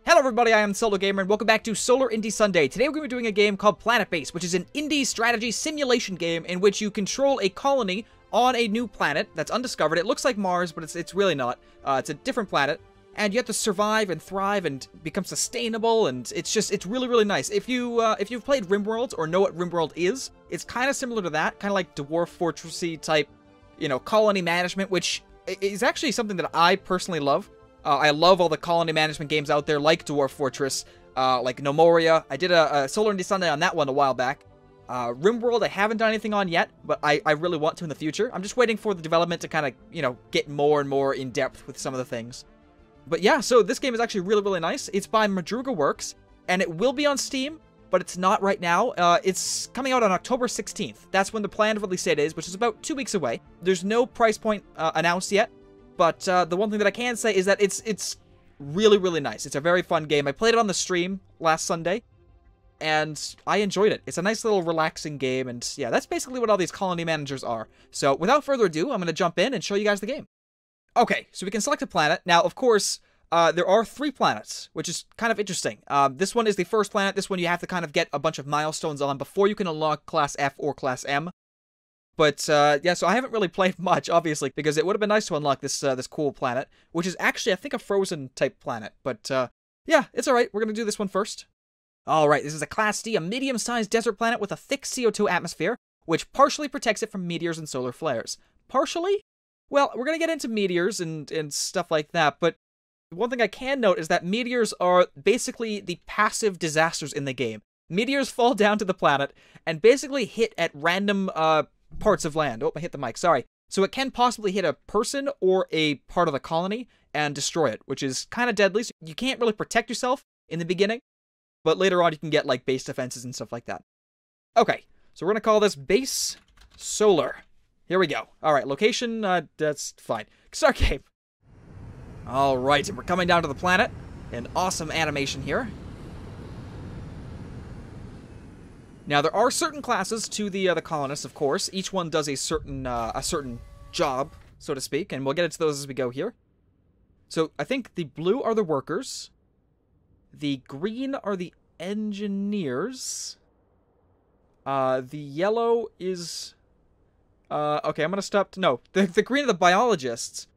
Hello everybody, I am Solo Gamer and welcome back to Solar Indie Sunday. Today we're going to be doing a game called PlanetBase, which is an indie strategy simulation game in which you control a colony on a new planet that's undiscovered. It looks like Mars, but it's really not. It's a different planet, and you have to survive and thrive and become sustainable, and it's really nice. If you've played RimWorld or know what RimWorld is, it's kind of similar to that, kind of like Dwarf Fortressy type, colony management, which is actually something that I personally love. I love all the colony management games out there, like Dwarf Fortress, like Nomoria. I did a Solar Indie Sunday on that one a while back. RimWorld I haven't done anything on yet, but I really want to in the future. I'm just waiting for the development to kind of, get more and more in depth with some of the things. But yeah, so this game is actually really nice. It's by Madruga Works, and it will be on Steam, but it's not right now. It's coming out on October 16th. That's when the planned release date is, which is about 2 weeks away. There's no price point announced yet. But the one thing that I can say is that it's really nice. It's a very fun game. I played it on the stream last Sunday, and I enjoyed it. It's a nice little relaxing game, and yeah, that's basically what all these colony managers are. So without further ado, I'm going to jump in and show you guys the game. Okay, so we can select a planet. Now, of course, there are 3 planets, which is kind of interesting. This one is the first planet. This one you have to kind of get a bunch of milestones on before you can unlock Class F or Class M. But, yeah, so I haven't really played much, obviously, because it would have been nice to unlock this this cool planet, which is actually, I think, a frozen-type planet. But, yeah, it's alright. We're going to do this one first. Alright, this is a Class D, a medium-sized desert planet with a thick CO2 atmosphere, which partially protects it from meteors and solar flares. Partially? Well, we're going to get into meteors and stuff like that, but one thing I can note is that meteors are basically the passive disasters in the game. Meteors fall down to the planet and basically hit at random, parts of land. Oh, I hit the mic, sorry. So it can possibly hit a person or a part of the colony and destroy it, which is kind of deadly. So you can't really protect yourself in the beginning, but later on you can get like base defenses and stuff like that. Okay, so we're going to call this Base Solar. Here we go. Alright, location, that's fine. Start game. Alright, we're coming down to the planet. An awesome animation here. Now, there are certain classes to the colonists, of course. Each one does a certain job, so to speak, and we'll get into those as we go here. So, I think the blue are the workers. The green are the engineers. The yellow is... okay, I'm gonna stop... No, the green are the biologists.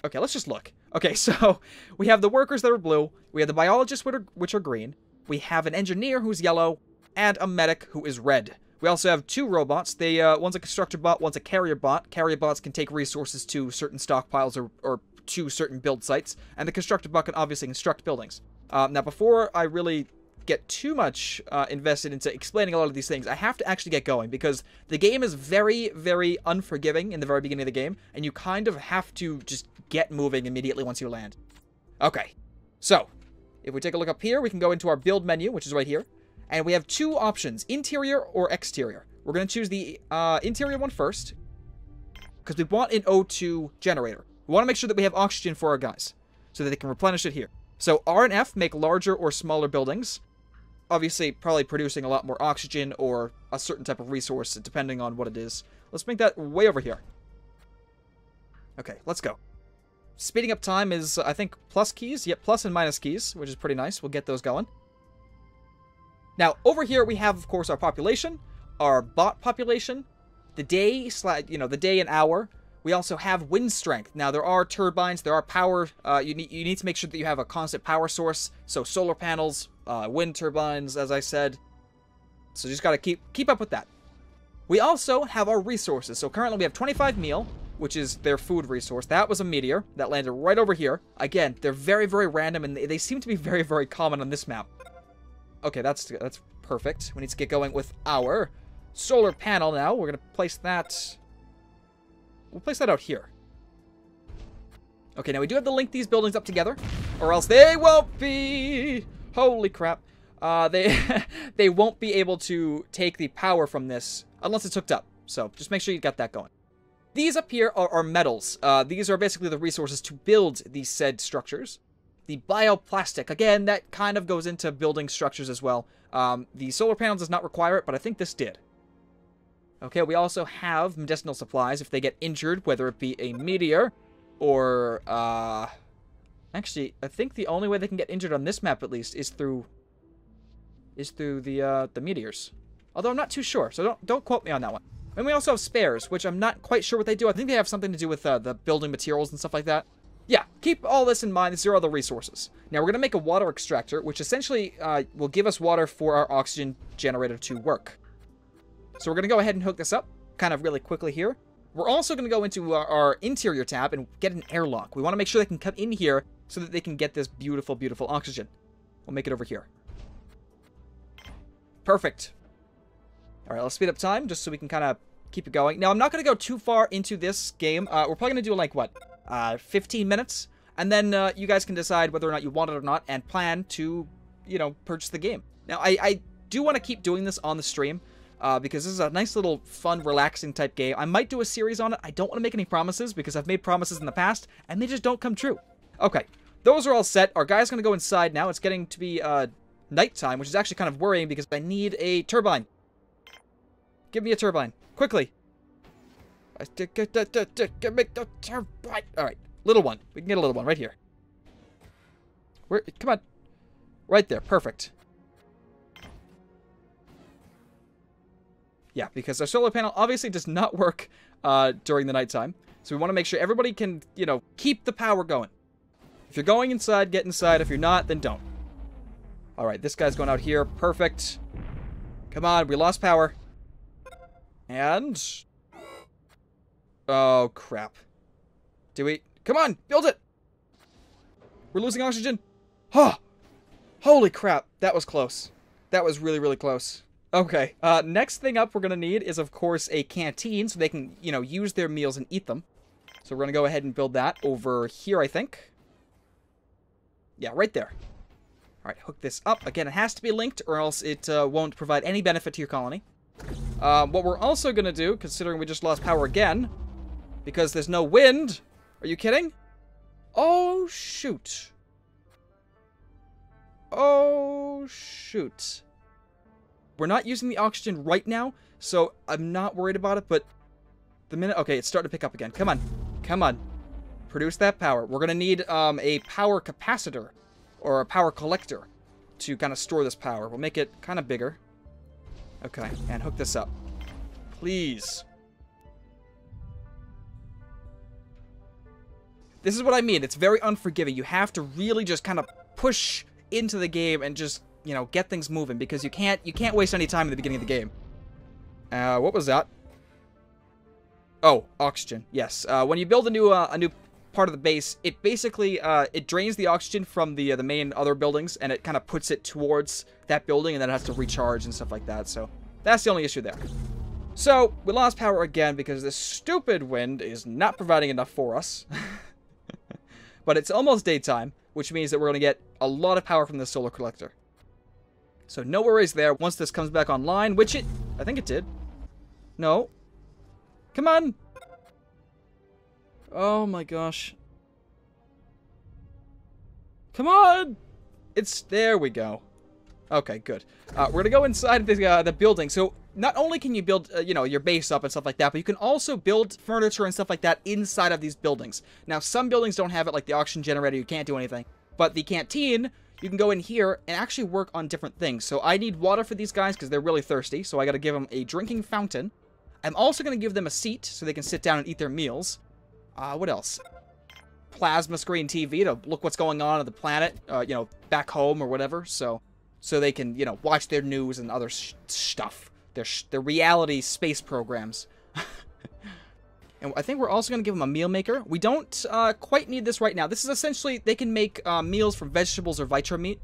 Okay, let's just look. Okay, so we have the workers that are blue. We have the biologists, which are green. We have an engineer who's yellow, and a medic who is red. We also have 2 robots. One's a constructor bot, one's a carrier bot. Carrier bots can take resources to certain stockpiles or to certain build sites, and the constructor bot can obviously construct buildings. Now, before I really get too much invested into explaining a lot of these things, I have to actually get going, because the game is very unforgiving in the very beginning of the game, and you kind of have to just get moving immediately once you land. Okay, so... if we take a look up here, we can go into our build menu, which is right here. And we have 2 options, interior or exterior. We're going to choose the interior one first, because we want an O2 generator. We want to make sure that we have oxygen for our guys, so that they can replenish it here. So R and F make larger or smaller buildings. Obviously, probably producing a lot more oxygen or a certain type of resource, depending on what it is. Let's make that way over here. Okay, let's go. Speeding up time is, I think, plus keys. Yep, plus and minus keys, which is pretty nice. We'll get those going. Now, over here we have, of course, our population, our bot population, the day, the day and hour. We also have wind strength. Now, there are turbines, there are power. You need to make sure that you have a constant power source. So, solar panels, wind turbines, as I said. So, you just got to keep up with that. We also have our resources. So, currently we have 25 meal, which is their food resource. That was a meteor that landed right over here. Again, they're very random, and they seem to be very common on this map. Okay, that's perfect. We need to get going with our solar panel now. We're going to place that... we'll place that out here. Okay, now we do have to link these buildings up together, or else they won't be... holy crap. They won't be able to take the power from this unless it's hooked up. So, just make sure you got that going. These up here are metals. These are basically the resources to build these said structures. The bioplastic, again, that kind of goes into building structures as well. The solar panel does not require it, but I think this did. Okay, we also have medicinal supplies if they get injured, whether it be a meteor or Actually, I think the only way they can get injured on this map, at least, is through the meteors. Although I'm not too sure, so don't quote me on that one. And we also have spares, which I'm not quite sure what they do. I think they have something to do with the building materials and stuff like that. Yeah, keep all this in mind. These are all the resources. Now, we're going to make a water extractor, which essentially will give us water for our oxygen generator to work. So we're going to go ahead and hook this up kind of really quickly here. We're also going to go into our interior tab and get an airlock. We want to make sure they can come in here so that they can get this beautiful, beautiful oxygen. We'll make it over here. Perfect. All right, let's speed up time just so we can kind of keep it going. Now, I'm not going to go too far into this game. We're probably going to do, like, what, 15 minutes? And then you guys can decide whether or not you want it or not and plan to, you know, purchase the game. Now, I do want to keep doing this on the stream because this is a nice little fun, relaxing type game. I might do a series on it. I don't want to make any promises because I've made promises in the past and they just don't come true. Okay, those are all set. Our guy's going to go inside now. It's getting to be nighttime, which is actually kind of worrying because I need a turbine. Give me a turbine. Quickly. Give me the turbine. Alright. Little one. We can get a little one right here. Where? Come on. Right there. Perfect. Yeah, because our solar panel obviously does not work during the nighttime. So we want to make sure everybody can, you know, keep the power going. If you're going inside, get inside. If you're not, then don't. Alright, this guy's going out here. Perfect. Come on, we lost power. And... oh, crap. Do we... come on, build it! We're losing oxygen. Huh! Holy crap, that was close. That was really, really close. Okay, next thing up we're going to need is, of course, a canteen so they can, you know, use their meals and eat them. So we're going to go ahead and build that over here, I think. Yeah, right there. Alright, hook this up. Again, it has to be linked or else it won't provide any benefit to your colony. What we're also going to do, considering we just lost power again, because there's no wind... are you kidding? Oh, shoot. Oh, shoot. We're not using the oxygen right now, so I'm not worried about it, but the minute... okay, it's starting to pick up again. Come on. Come on. Produce that power. We're going to need a power capacitor or a power collector to kind of store this power. We'll make it kind of bigger. Okay, and hook this up. Please. This is what I mean. It's very unforgiving. You have to really just kind of push into the game and just, you know, get things moving because you can't waste any time at the beginning of the game. What was that? Oh, oxygen. Yes. When you build a new part of the base, it basically it drains the oxygen from the main other buildings and it kind of puts it towards that building and then it has to recharge and stuff like that. So that's the only issue there. So we lost power again because this stupid wind is not providing enough for us. But it's almost daytime, which means that we're going to get a lot of power from the solar collector. So no worries there. Once this comes back online, which I think it did. No. Come on. Oh my gosh. Come on. There we go. Okay, good. We're going to go inside the building. So not only can you build, you know, your base up and stuff like that, but you can also build furniture and stuff like that inside of these buildings. Now, some buildings don't have it, like the oxygen generator, you can't do anything. But the canteen, you can go in here and actually work on different things. So I need water for these guys because they're really thirsty, so I got to give them a drinking fountain. I'm also going to give them a seat so they can sit down and eat their meals. What else? Plasma screen TV to look what's going on the planet, you know, back home or whatever. So they can, you know, watch their news and other stuff. Their reality space programs. And I think we're also going to give them a meal maker. We don't quite need this right now. This is essentially, they can make meals from vegetables or vitra meat.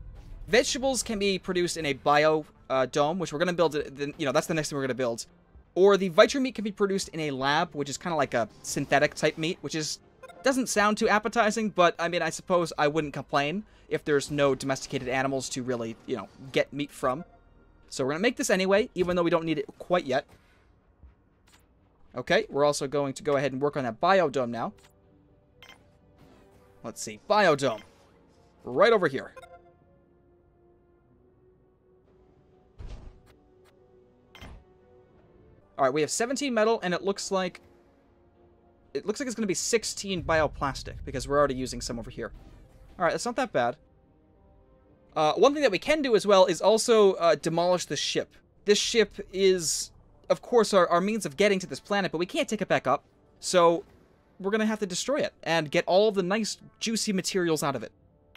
Vegetables can be produced in a bio dome, which we're going to build, you know, that's the next thing we're going to build. Or the vitra meat can be produced in a lab, which is kind of like a synthetic type meat, which doesn't sound too appetizing, but I mean, I suppose I wouldn't complain if there's no domesticated animals to really, you know, get meat from. So we're going to make this anyway, even though we don't need it quite yet. Okay, we're also going to go ahead and work on that biodome now. Let's see, biodome. Right over here. Alright, we have 17 metal, and it looks like it's going to be 16 bioplastic, because we're already using some over here. Alright, that's not that bad. One thing that we can do as well is also demolish the ship. This ship is, of course, our means of getting to this planet, but we can't take it back up. So we're going to have to destroy it and get all of the nice, juicy materials out of it.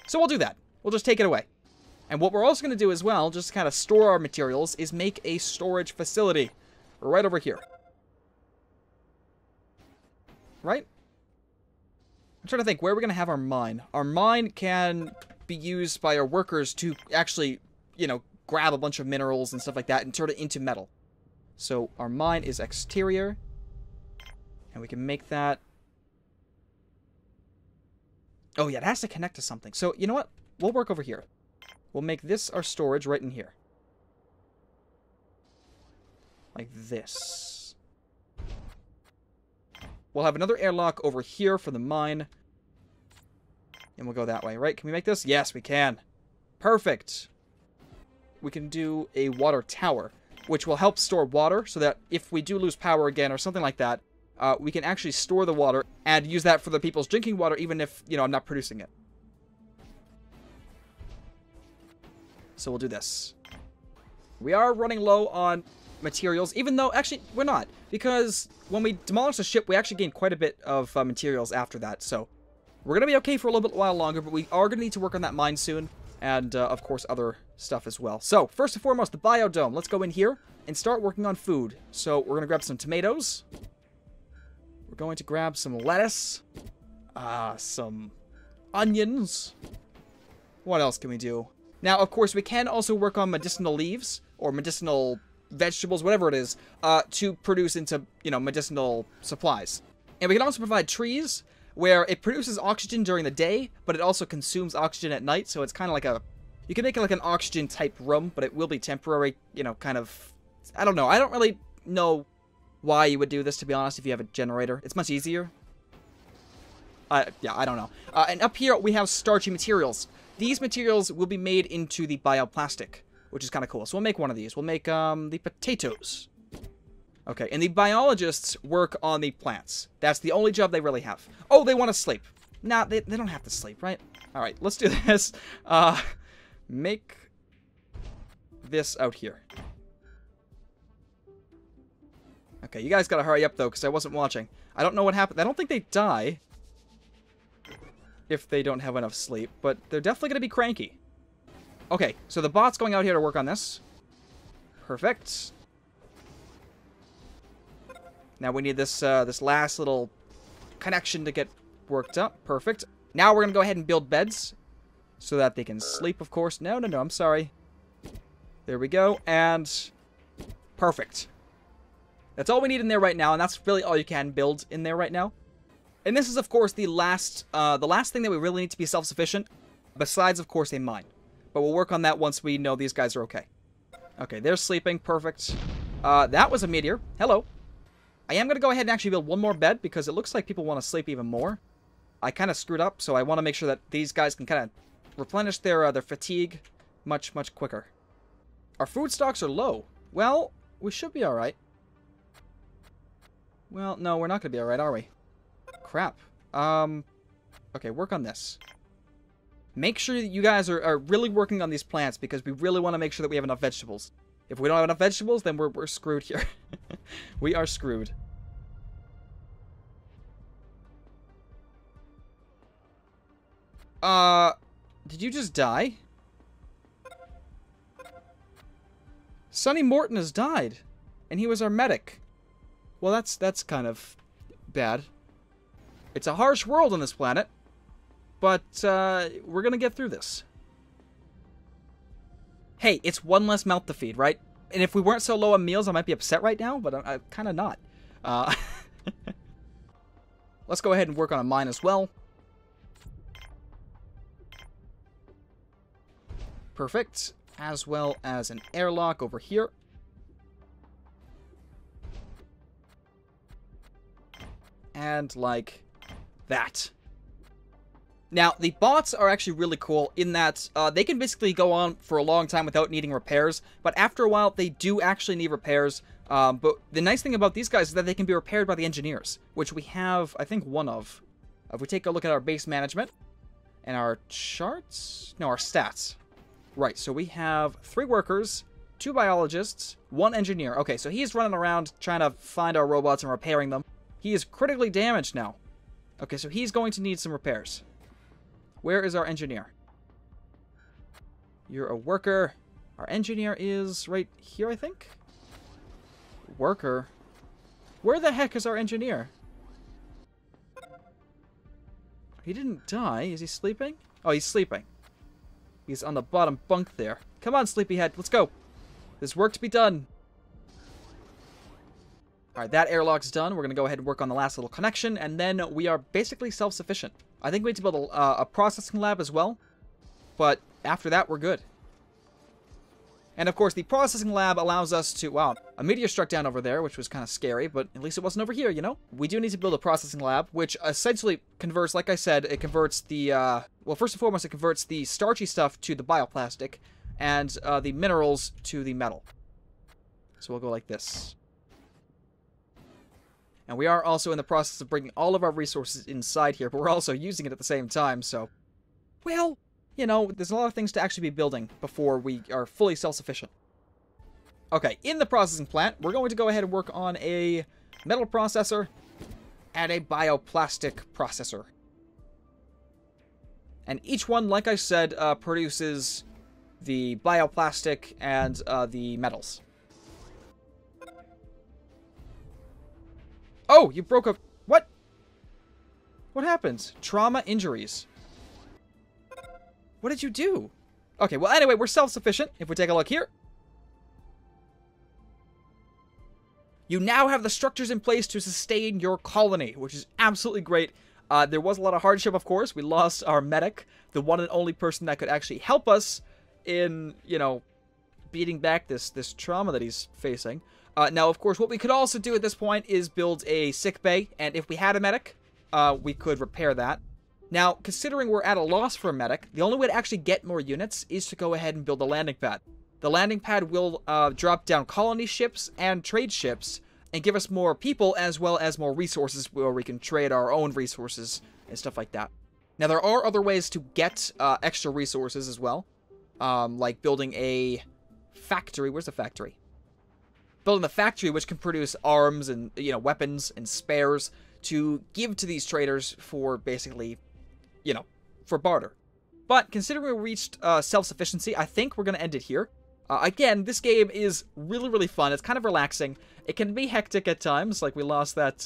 So we'll do that. We'll just take it away. And what we're also going to do as well, just to kind of store our materials, is make a storage facility right over here. Right? I'm trying to think, where are we going to have our mine? Our mine can be used by our workers to actually, you know, grab a bunch of minerals and stuff like that and turn it into metal. So our mine is exterior. And we can make that... Oh yeah, it has to connect to something. So, you know what? We'll work over here. We'll make this our storage right in here. Like this. We'll have another airlock over here for the mine. And we'll go that way, right? Can we make this? Yes, we can. Perfect. We can do a water tower, which will help store water so that if we do lose power again or something like that, we can actually store the water and use that for the people's drinking water, even if, you know, I'm not producing it. So we'll do this. We are running low on materials, even though, actually, we're not. Because when we demolish the ship, we actually gain quite a bit of materials after that. So we're going to be okay for a little bit while longer, but we are going to need to work on that mine soon. And, of course, other stuff as well. So, first and foremost, the biodome. Let's go in here and start working on food. So we're going to grab some tomatoes. We're going to grab some lettuce. Some onions. What else can we do? Now, of course, we can also work on medicinal leaves or medicinal vegetables, whatever it is, to produce into, you know, medicinal supplies. And we can also provide trees where it produces oxygen during the day, but it also consumes oxygen at night. So it's kind of like a... You can make it like an oxygen-type room, but it will be temporary, you know, kind of... I don't know. I don't really know why you would do this, to be honest, if you have a generator. It's much easier. Yeah, I don't know. And up here, we have starchy materials. These materials will be made into the bioplastic, which is kind of cool. So we'll make one of these. We'll make the potatoes. Okay, and the biologists work on the plants. That's the only job they really have. Oh, they want to sleep. Nah, they don't have to sleep, right? All right, let's do this. Make this out here. Okay, you guys gotta hurry up, though, because I wasn't watching. I don't know what happened. I don't think they die if they don't have enough sleep, but they're definitely gonna be cranky. Okay, so the bot's going out here to work on this. Perfect. Now we need this this last little connection to get worked up. Perfect. Now we're going to go ahead and build beds so that they can sleep, of course. No, I'm sorry. There we go. And perfect. That's all we need in there right now, and that's really all you can build in there right now. And this is, of course, the last thing that we really need to be self-sufficient, besides, of course, a mine. But we'll work on that once we know these guys are okay. Okay, they're sleeping. Perfect. That was a meteor. Hello. I am going to go ahead and actually build one more bed because it looks like people want to sleep even more. I kind of screwed up, so I want to make sure that these guys can kind of replenish their fatigue much quicker. Our food stocks are low. Well, we should be alright. Well, no, we're not going to be alright, are we? Crap. Okay, work on this. Make sure that you guys are really working on these plants because we really want to make sure that we have enough vegetables. If we don't have enough vegetables, then we're screwed here. We are screwed. Did you just die? Sonny Morton has died. And he was our medic. Well, that's kind of bad. It's a harsh world on this planet. But, we're gonna get through this. Hey, it's one less mouth to feed, right? And if we weren't so low on meals, I might be upset right now, but I'm kind of not. Let's go ahead and work on a mine as well. Perfect. As well as an airlock over here. And like that. Now, the bots are actually really cool in that they can basically go on for a long time without needing repairs, but after a while, they do actually need repairs. But the nice thing about these guys is that they can be repaired by the engineers, which we have, I think, one of. If we take a look at our base management, And our charts? No, our stats. Right, so we have 3 workers, 2 biologists, 1 engineer. Okay, so he's running around trying to find our robots and repairing them. He is critically damaged now. Okay, so he's going to need some repairs. Where is our engineer? You're a worker. Our engineer is right here, I think? Worker? Where the heck is our engineer? He didn't die. Is he sleeping? Oh, he's sleeping. He's on the bottom bunk there. Come on, sleepyhead. Let's go. There's work to be done. Alright, that airlock's done. We're going to go ahead and work on the last little connection, and then we are basically self-sufficient. I think we need to build a processing lab as well, but after that, we're good. And of course, the processing lab allows us to... Wow, a meteor struck down over there, which was kind of scary, but at least it wasn't over here, you know? We do need to build a processing lab, which essentially converts, like I said, it converts the... Well, first and foremost, it converts the starchy stuff to the bioplastic, and the minerals to the metal. So we'll go like this. And we are also in the process of bringing all of our resources inside here, but we're also using it at the same time, so... Well... You know, there's a lot of things to actually be building before we are fully self-sufficient. Okay, in the processing plant, we're going to go ahead and work on a metal processor and a bioplastic processor. And each one, like I said, produces the bioplastic and the metals. Oh, you broke a... What? What happens? Trauma injuries. What did you do? Okay, well, anyway, we're self-sufficient. If we take a look here. You now have the structures in place to sustain your colony, which is absolutely great. There was a lot of hardship, of course. We lost our medic, the one and only person that could actually help us in, you know, beating back this trauma that he's facing. Now, of course, what we could also do at this point is build a sick bay, and if we had a medic, we could repair that. Now, considering we're at a loss for a medic, the only way to actually get more units is to go ahead and build a landing pad. The landing pad will drop down colony ships and trade ships and give us more people as well as more resources where we can trade our own resources and stuff like that. Now, there are other ways to get extra resources as well, like building a factory. Where's the factory? Building the factory, which can produce arms and, you know, weapons and spares to give to these traders for basically... you know, for barter. But considering we reached self-sufficiency, I think we're going to end it here. Again, this game is really, really fun. It's kind of relaxing. It can be hectic at times, like we lost that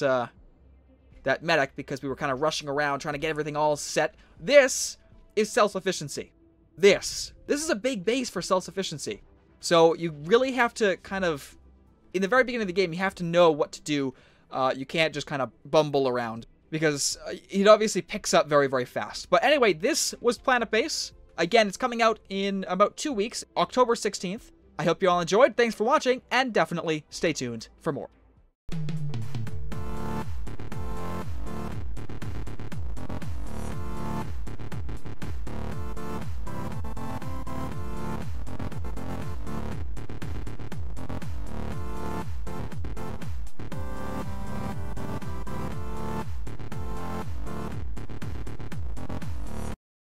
that medic because we were kind of rushing around trying to get everything all set. This is self-sufficiency. This is a big base for self-sufficiency. So you really have to kind of, in the very beginning of the game, you have to know what to do. You can't just kind of bumble around, because it obviously picks up very, very fast. But anyway, this was PlanetBase. Again, it's coming out in about 2 weeks, October 16th. I hope you all enjoyed. Thanks for watching, and definitely stay tuned for more.